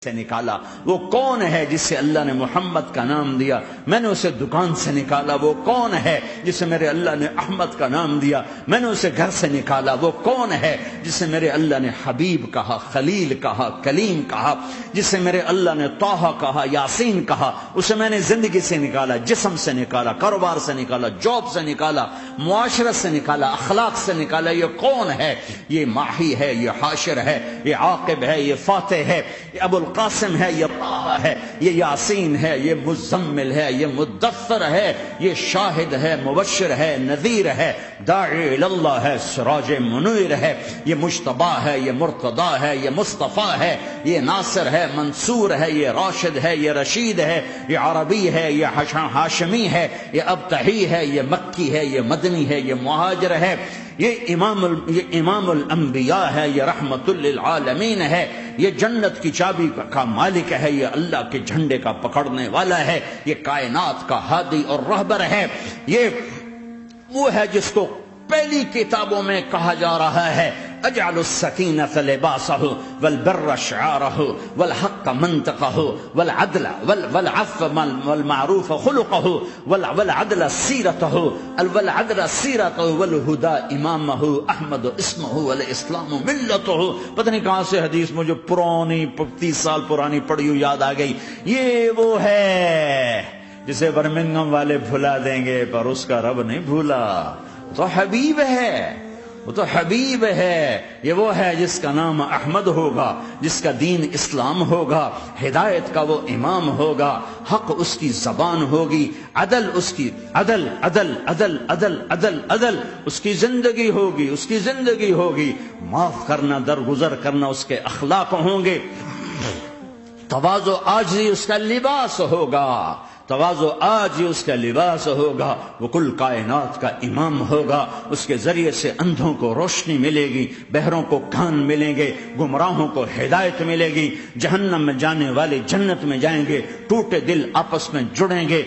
سے نکالا؟ وہ کون ہے جسے اللہ نے محمد کا نام دیا؟ میں نے اسے دکان سے نکالا۔ وہ کون ہے جسے میرے اللہ نے احمد کا نام دیا؟ میں نے اسے گھر سے نکالا۔ وہ کون ہے جسے میرے اللہ نے حبیب کہا، خلیل کہا، کلیم کہا، جسے میرے اللہ نے طٰہٰ کہا، یاسین کہا؟ اسے میں نے زندگی سے نکالا، جسم سے نکالا، کاروبار سے نکالا، جاب سے نکالا، معاشرت سے نکالا، اخلاق سے نکالا۔ یہ کون ہے؟ یہ ماہی ہے، یہ حاشر ہے، یہ عاقب ہے، یہ فاتح ہے، یہ ابو القاسم ہے، یہ طٰہٰ ہے، یہ یاسین ہے، یہ مزمل ہے، یہ مدثر ہے، یہ شاہد ہے، مبشر ہے، نذیر ہے، داعی اللہ ہے، سراج منیر ہے، یہ مجتبی ہے، یہ مرتضی ہے، یہ مصطفیٰ ہے، یہ ناصر ہے، منصور ہے، یہ راشد ہے، یہ رشید ہے، یہ عربی ہے، یہ ہاشمی ہے، یہ ابتحی ہے، یہ مکی ہے، یہ مدنی ہے، یہ مہاجر ہے، یہ امام الانبیاء ہے، یہ رحمت للعالمین ہے، یہ جنت کی چابی کا مالک ہے، یہ اللہ کے جھنڈے کا پکڑنے والا ہے، یہ کائنات کا ہادی اور رہبر ہے۔ یہ وہ ہے جس کو پہلی کتابوں میں کہا جا رہا ہے اجعل السکینۃ لباسہ والبر شعارہ والحق منطقہ والعدل والعفو والمعروف خلقہ والعدل سیرتہ والہدى امامہ احمد اسمہ والاسلام ملتہ۔ پتہ نہیں کہاں سے حدیث مجھے پرانی 30 سال پرانی پڑھی ہوئی یاد آ گئی۔ یہ وہ ہے جسے برمنگم والے بھلا دیں گے پر اس کا رب نہیں بھولا۔ تو حبیب ہے، وہ تو حبیب ہے۔ یہ وہ ہے جس کا نام احمد ہوگا، جس کا دین اسلام ہوگا، ہدایت کا وہ امام ہوگا، حق اس کی زبان ہوگی، عدل اس کی عدل عدل عدل عدل عدل عدل اس کی زندگی ہوگی، اس کی زندگی ہوگی، معاف کرنا، درگزر کرنا اس کے اخلاق ہوں گے، تواضع عاجزی اس کا لباس ہوگا، تواضع آج ہی اس کا لباس ہوگا۔ وہ کل کائنات کا امام ہوگا۔ اس کے ذریعے سے اندھوں کو روشنی ملے گی، بہروں کو کان ملیں گے، گمراہوں کو ہدایت ملے گی، جہنم میں جانے والے جنت میں جائیں گے، ٹوٹے دل آپس میں جڑیں گے،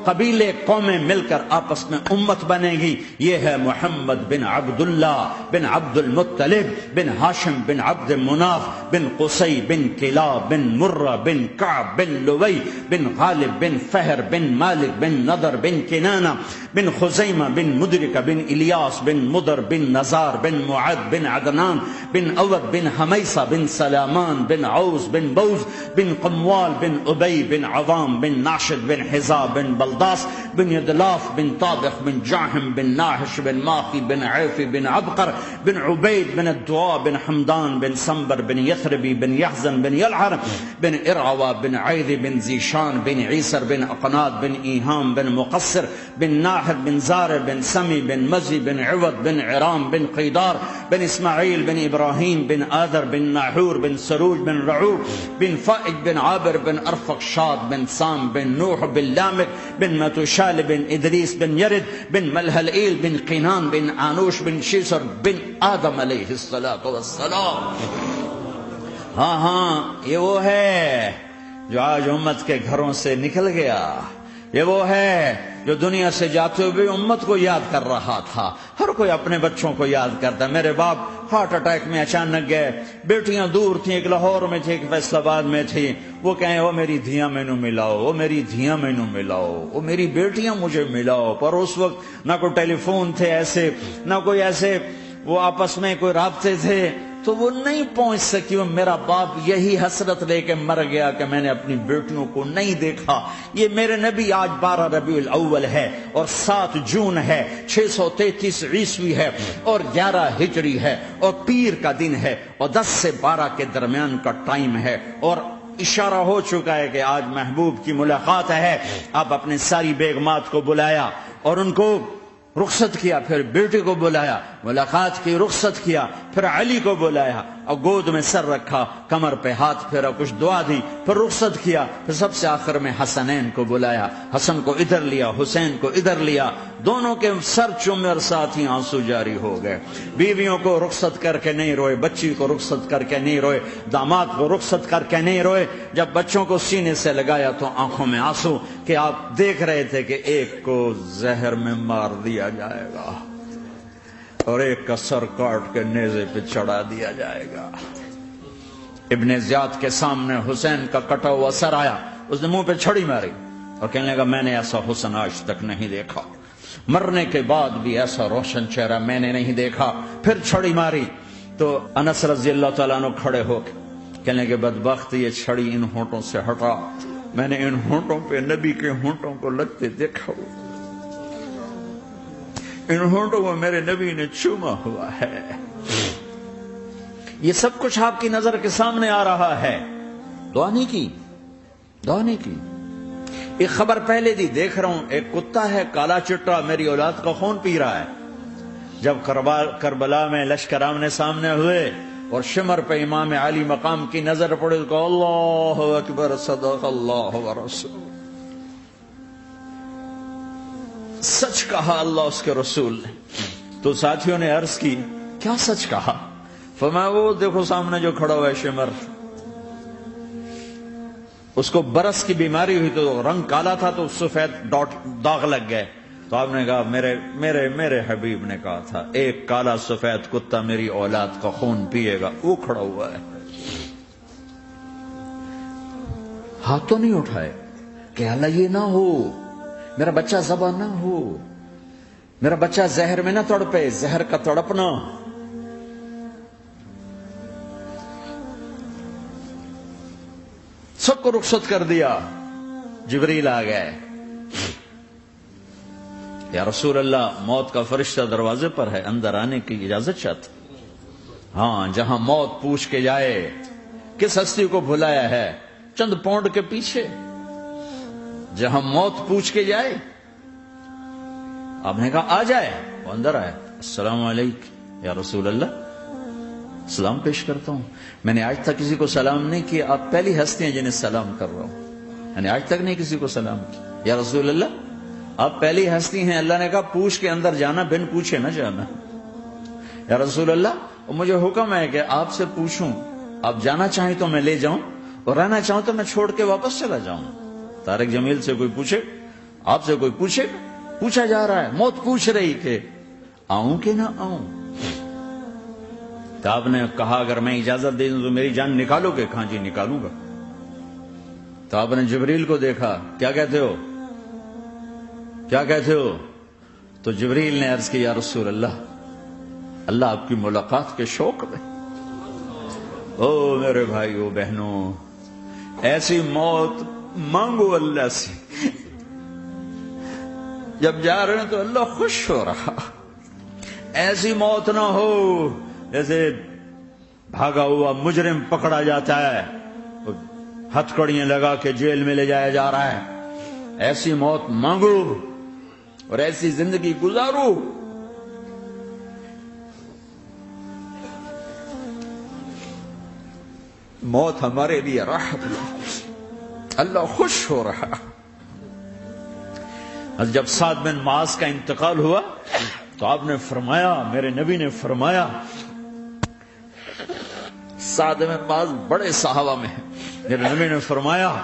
قبیلے قومیں مل کر آپس میں امت بنے گی۔ یہ ہے محمد بن عبداللہ بن عبد المطلب بن ہاشم بن عبد مناف بن قصی بن کلاب بن مرہ بن کعب بن لوی بن غالب بن فہر بن مالک بن نضر بن کنانہ بن خزیمہ بن مدرکہ بن الیاس بن مدر بن نزار بن معد بن عدنان بن اود بن حمیسہ بن سلامان بن عوز بن بوز بن قموال بن ابی بن عوام بن ناشد بن حزاب بن بلداس بن یدلاف بن طابخ بن جاہم بن ناحش بن ماخی بن عیفی بن عبقر بن عبید بن الدعاء بن حمدان بن سنبر بن یثربی بن یحزن بن یلعر بن ارعوا بن عیدی بن زیشان بن عیسر بن اقناد بن ایہام بن مقصر بن ناحد بن زار بن سمی بن مزی بن عوض بن عرام بن قیدار بن اسماعیل بن ابراہیم بن آدر بن ناحور بن سروج بن رعور بن فائج بن عابر بن ارفق شاد بن سام بن نوح بن لامک بن متوشال بن ادریس بن یرد بن ملہلئیل بن قینان بن آنوش بن شیسر بن آدم علیہ السلام۔ ہاں یہ وہ ہے جو آج امت کے گھروں سے نکل گیا، یہ وہ ہے جو دنیا سے جاتے ہوئے امت کو یاد کر رہا تھا۔ ہر کوئی اپنے بچوں کو یاد کرتا ہے۔ میرے باپ ہارٹ اٹیک میں اچانک گئے، بیٹیاں دور تھیں، ایک لاہور میں تھی، ایک فیصل آباد میں تھی۔ وہ کہیں وہ میری دھیاں مینوں ملاؤ، وہ میری دھیاں مینوں ملاؤ، وہ میری بیٹیاں مجھے ملاؤ۔ پر اس وقت نہ کوئی ٹیلی فون تھے ایسے، نہ کوئی ایسے وہ آپس میں کوئی رابطے تھے، تو وہ نہیں پہنچ سکی۔ وہ میرا باپ یہی حسرت لے کے مر گیا کہ میں نے اپنی بیٹیوں کو نہیں دیکھا۔ یہ میرے نبی آج 12 ربیع الاول ہے اور 7 جون ہے، 633 عیسوی ہے اور 11 ہجری ہے اور پیر کا دن ہے اور 10 سے 12 کے درمیان کا ٹائم ہے، اور اشارہ ہو چکا ہے کہ آج محبوب کی ملاقات ہے۔ آپ اپنے ساری بیگمات کو بلایا اور ان کو رخصت کیا، پھر بیٹے کو بلایا، ملاقات کی، رخصت کیا، پھر علی کو بلایا اور گود میں سر رکھا، کمر پہ ہاتھ پھیرا، کچھ دعا دی، پھر رخصت کیا، پھر سب سے آخر میں حسنین کو بلایا، حسن کو ادھر لیا، حسین کو ادھر لیا، دونوں کے سر چومے اور ساتھ ہی آنسو جاری ہو گئے۔ بیویوں کو رخصت کر کے نہیں روئے، بچی کو رخصت کر کے نہیں روئے، داماد کو رخصت کر کے نہیں روئے۔ جب بچوں کو سینے سے لگایا تو آنکھوں میں آنسو کہ آپ دیکھ رہے تھے کہ ایک کو زہر میں مار دیا جائے گا اور ایک کا سر کاٹ کے نیزے پہ چڑھا دیا جائے گا۔ ابن زیاد کے سامنے حسین کا کٹا ہوا سر آیا، اس نے منہ پہ چھڑی ماری اور کہنے لگا میں نے ایسا حسن آج تک نہیں دیکھا، مرنے کے بعد بھی ایسا روشن چہرہ میں نے نہیں دیکھا۔ پھر چھڑی ماری تو انس رضی اللہ تعالیٰ عنہ کھڑے ہو کے کہنے لگے بدبخت یہ چھڑی ان ہونٹوں سے ہٹا، میں نے ان ہونٹوں پہ نبی کے ہونٹوں کو لگتے دیکھا، ان ہونٹوں کو میرے نبی نے چوما ہوا ہے۔ یہ سب کچھ آپ کی نظر کے سامنے آ رہا ہے، دعا نہیں کی، دعا نہیں کی۔ ایک خبر پہلے دی دیکھ رہا ہوں، ایک کتا ہے کالا چٹا میری اولاد کا خون پی رہا ہے۔ جب کربلا میں لشکر آمنے سامنے ہوئے اور شمر پہ امام علی مقام کی نظر پڑے تو کہا اللہ اکبر صدق اللہ ورسول، سچ کہا اللہ اس کے رسول نے۔ تو ساتھیوں نے عرض کی کیا سچ کہا؟ فرمایا وہ دیکھو سامنے جو کھڑا ہوا ہے شمر، اس کو برس کی بیماری ہوئی تو رنگ کالا تھا تو سفید داغ لگ گئے، تو آپ نے کہا میرے حبیب نے کہا تھا ایک کالا سفید کتا میری اولاد کا خون پیے گا، وہ کھڑا ہوا ہے۔ ہاتھ تو نہیں اٹھائے کہ اللہ یہ نہ ہو میرا بچہ ذبح نہ ہو، میرا بچہ زہر میں نہ تڑپے، زہر کا تڑپنا۔ سب کو رخصت کر دیا، جبریل آ گئے، یا رسول اللہ موت کا فرشتہ دروازے پر ہے، اندر آنے کی اجازت چاہتا۔ ہاں جہاں موت پوچھ کے جائے کس ہستی کو بھلایا ہے، چند پونڈ کے پیچھے جہاں موت پوچھ کے جائے۔ آپ نے کہا آ جائے، وہ اندر آئے، السلام علیکم یا رسول اللہ، سلام پیش کرتا ہوں، میں نے آج تک کسی کو سلام نہیں کیا، آپ پہلی ہستی ہیں جنہیں سلام کر رہا ہوں، میں نے آج تک نہیں کسی کو سلام کیا، یا رسول اللہ آپ پہلی ہستی ہیں۔ اللہ نے کہا پوچھ کے اندر جانا، بن پوچھے نہ جانا۔ یا رسول اللہ مجھے حکم ہے کہ آپ سے پوچھوں، آپ جانا چاہیں تو میں لے جاؤں اور رہنا چاہوں تو میں چھوڑ کے واپس چلا جاؤں۔ طارق جمیل سے کوئی پوچھے، آپ سے کوئی پوچھے، پوچھا جا رہا ہے، موت پوچھ رہی کہ آؤں کہ نہ آؤں۔ تو آپ نے کہا اگر میں اجازت دے دوں تو میری جان نکالو گے؟ کہاں جی نکالوں گا۔ تو آپ نے جبریل کو دیکھا، کیا کہتے ہو، کیا کہتے ہو؟ تو جبریل نے عرض کی یا رسول اللہ اللہ آپ کی ملاقات کے شوق میں۔ او میرے بھائیو بہنوں، ایسی موت مانگو اللہ سے، جب جا رہے ہیں تو اللہ خوش ہو رہا۔ ایسی موت نہ ہو جیسے بھاگا ہوا مجرم پکڑا جاتا ہے، ہتھکڑیاں لگا کے جیل میں لے جایا جا رہا ہے۔ ایسی موت مانگو اور ایسی زندگی گزارو۔ موت ہمارے لیے راحت ہے، اللہ خوش ہو رہا۔ جب سعد بن معاذ کا انتقال ہوا تو آپ نے فرمایا، میرے نبی نے فرمایا، سعد بن معاذ بڑے صحابہ میں ہیں، میرے نبی نے فرمایا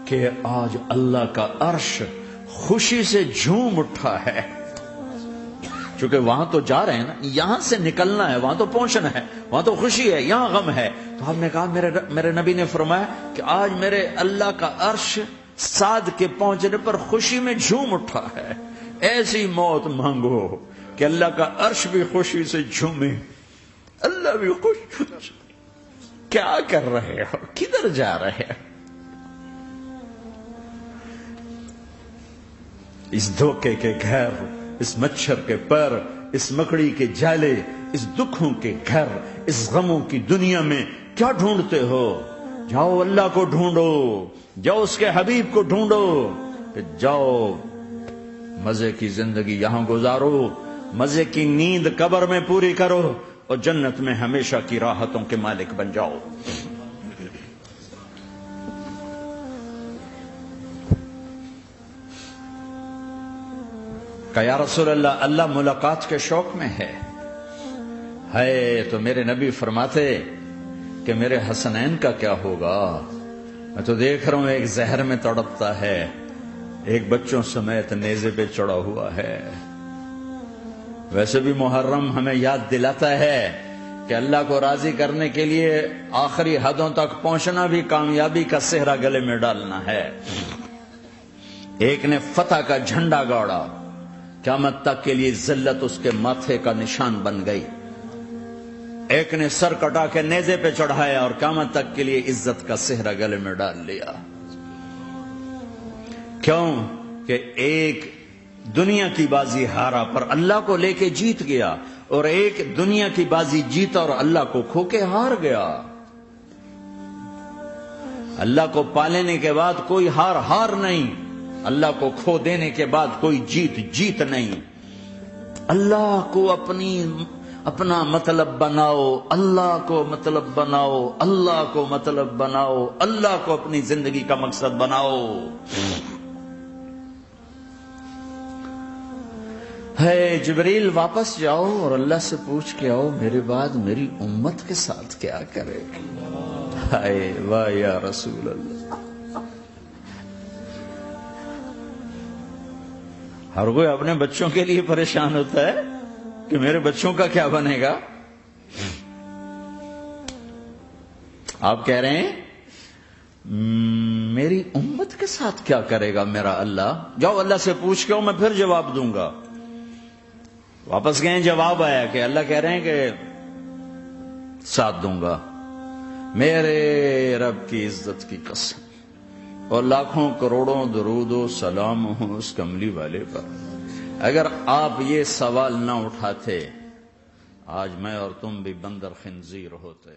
کہ آج اللہ کا عرش خوشی سے جھوم اٹھا ہے، چونکہ وہاں تو جا رہے ہیں نا، یہاں سے نکلنا ہے، وہاں تو پہنچنا ہے، وہاں تو خوشی ہے، یہاں غم ہے۔ تو آپ نے کہا، میرے نبی نے فرمایا کہ آج میرے اللہ کا عرش سعد کے پہنچنے پر خوشی میں جھوم اٹھا ہے۔ ایسی موت مانگو کہ اللہ کا عرش بھی خوشی سے جھومے، اللہ بھی خوش۔ کیا کر رہے ہو، کدھر جا رہے ہو؟ اس دھوکے کے گھر، اس مچھر کے پر، اس مکڑی کے جالے، اس دکھوں کے گھر، اس غموں کی دنیا میں کیا ڈھونڈتے ہو؟ جاؤ اللہ کو ڈھونڈو، جاؤ اس کے حبیب کو ڈھونڈو، جاؤ مزے کی زندگی یہاں گزارو، مزے کی نیند قبر میں پوری کرو اور جنت میں ہمیشہ کی راحتوں کے مالک بن جاؤ۔ کہ یا رسول اللہ اللہ ملاقات کے شوق میں ہے۔ تو میرے نبی فرماتے کہ میرے حسنین کا کیا ہوگا؟ میں تو دیکھ رہا ہوں ایک زہر میں تڑپتا ہے، ایک بچوں سمیت نیزے پہ چڑھا ہوا ہے۔ ویسے بھی محرم ہمیں یاد دلاتا ہے کہ اللہ کو راضی کرنے کے لیے آخری حدوں تک پہنچنا بھی کامیابی کا صحرا گلے میں ڈالنا ہے۔ ایک نے فتح کا جھنڈا گاڑا، قیامت تک کے لیے ذلت اس کے ماتھے کا نشان بن گئی۔ ایک نے سر کٹا کے نیزے پہ چڑھایا اور قیامت تک کے لیے عزت کا صحرا گلے میں ڈال لیا۔ کیوں کہ ایک دنیا کی بازی ہارا پر اللہ کو لے کے جیت گیا، اور ایک دنیا کی بازی جیتا اور اللہ کو کھو کے ہار گیا۔ اللہ کو پالینے کے بعد کوئی ہار نہیں، اللہ کو کھو دینے کے بعد کوئی جیت نہیں۔ اللہ کو اپنا مطلب بناؤ، اللہ کو مطلب بناؤ، اللہ کو مطلب بناؤ، اللہ کو اپنی زندگی کا مقصد بناؤ۔ ہے جبریل واپس جاؤ اور اللہ سے پوچھ کے آؤ میرے بعد میری امت کے ساتھ کیا کرے گا۔ ہائے واہ یا رسول اللہ۔ ہر کوئی اپنے بچوں کے لیے پریشان ہوتا ہے کہ میرے بچوں کا کیا بنے گا۔ آپ کہہ رہے ہیں میری امت کے ساتھ کیا کرے گا میرا اللہ؟ جاؤ اللہ سے پوچھ کے آؤ، میں پھر جواب دوں گا۔ واپس گئے، جواب آیا کہ اللہ کہہ رہے ہیں کہ ساتھ دوں گا، میرے رب کی عزت کی قسم، اور لاکھوں کروڑوں درود و سلام ہوں اس کملی والے پر۔ اگر آپ یہ سوال نہ اٹھاتے، آج میں اور تم بھی بندر خنزیر ہوتے۔